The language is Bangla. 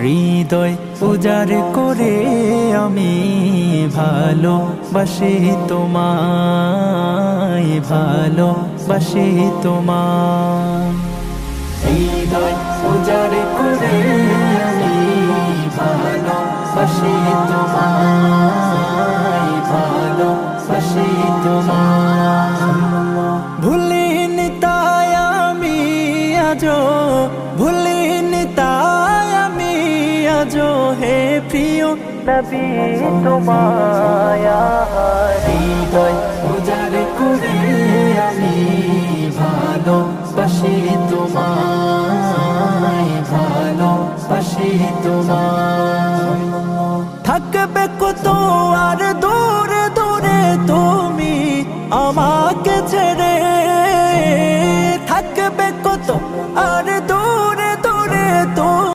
হৃদয় উজাড় করে আমি ভালোবাসি তোমায়, ভালোবাসি তোমায়। হৃদয় উজাড় করে আমি ভালোবাসি তোমায়, ভালোবাসি তোমায়। ভুলিনি তাই আমি আজো, ভুলিনি তাই আমি আজো হে প্রিয় নবী তোমায়। হৃদয় উজাড় করে আমি ভালোবাসি তোমায়, ভালোবাসি তোমায়। থাকবে কত